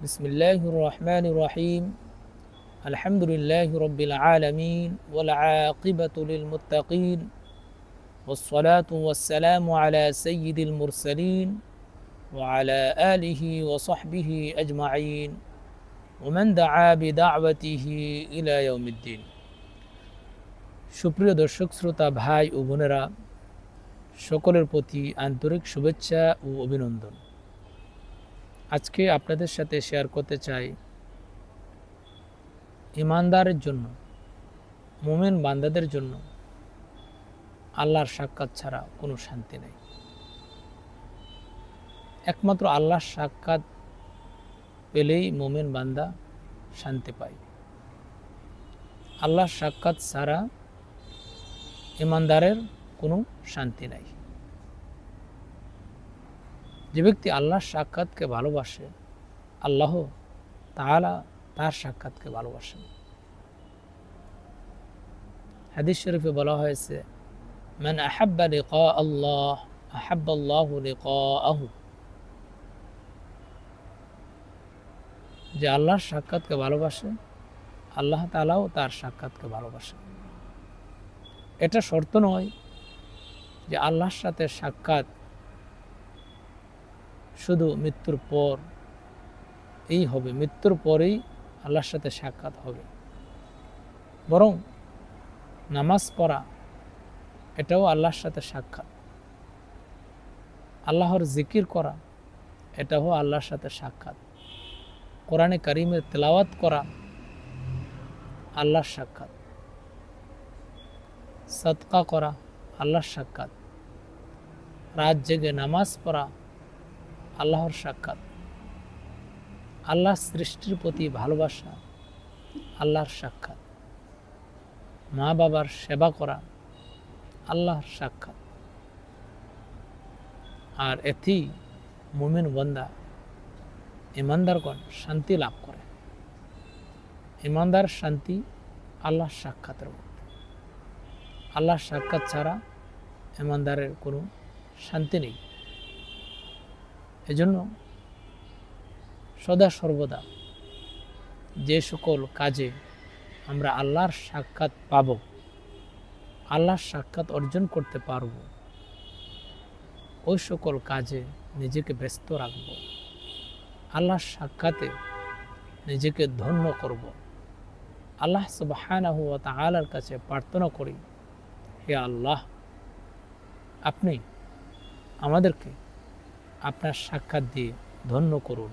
বিসমিল্লাহির রহমানির রহিম আলহামদুলিল্লাহি রাব্বিল আলামিন ওয়াল আকিবাতু লিল মুত্তাকিন ওয়াসসালাতু ওয়াসসালামু আলা সাইয়্যিদিল মুরসালিন ওয়া আলা আলিহি ওয়া সাহবিহি আজমাইন ওয়া মান দাআ বিদাওয়াতিহি ইলা ইয়াউমিদ্দিন। সুপ্রিয় দর্শক শ্রোতা ভাই ও বোনেরা, সকলের প্রতি আন্তরিক শুভেচ্ছা ও অভিনন্দন। আজকে আপনাদের সাথে শেয়ার করতে চাই ইমানদারের জন্য, মুমিন বান্দাদের জন্য আল্লাহর সাক্ষাৎ ছাড়া কোনো শান্তি নেই। একমাত্র আল্লাহর সাক্ষাৎ পেলেই মুমিন বান্দা শান্তি পায়। আল্লাহর সাক্ষাৎ ছাড়া ইমানদারের কোনো শান্তি নাই। যে ব্যক্তি আল্লাহর সাক্ষাৎকে ভালোবাসে, আল্লাহ তাআলা তার সাক্ষাৎকে ভালোবাসেন। হাদিস শরীফে বলা হয়েছে, মান আহাব্বা লিকা আল্লাহ আহাব্বাল্লাহু লিকাআহু। যে আল্লাহর সাক্ষাৎকে ভালোবাসে, আল্লাহ তাআলাও তার সাক্ষাৎকে ভালোবাসে। এটা শর্ত নয় যে আল্লাহর সাথে সাক্ষাৎ শুধু মৃত্যুর পর এই হবে, মৃত্যুর পরেই আল্লাহর সাথে সাক্ষাৎ হবে। বরং নামাজ পড়া এটাও আল্লাহর সাথে সাক্ষাৎ। আল্লাহর জিকির করা এটাও আল্লাহর সাথে সাক্ষাৎ। কোরআনে কারিমের তেলাওয়াত করা আল্লাহর সাক্ষাৎ। সাদকা করা আল্লাহর সাক্ষাৎ। রাত জেগে নামাজ পড়া আল্লাহর সাক্ষাৎ। আল্লাহর সৃষ্টির প্রতি ভালোবাসা আল্লাহর সাক্ষাৎ। মা বাবার সেবা করা আল্লাহর সাক্ষাৎ। আর এতেই মুমিন বান্দা, ইমানদারগণ শান্তি লাভ করে। ইমানদার শান্তি আল্লাহর সাক্ষাতের মধ্যে। আল্লাহর সাক্ষাৎ ছাড়া ইমানদারের কোনো শান্তি নেই। এজন্য সদা সর্বদা যে সকল কাজে আমরা আল্লাহর সাক্ষাৎ পাব, আল্লাহর সাক্ষাৎ অর্জন করতে পারব, ওই সকল কাজে নিজেকে ব্যস্ত রাখব। আল্লাহর সাক্ষাতে নিজেকে ধন্য করব। আল্লাহ সুবহানাহু ওয়া তাআলার কাছে প্রার্থনা করি, হে আল্লাহ, আপনি আমাদেরকে আপনার সাক্ষাৎ দিয়ে ধন্য করুন।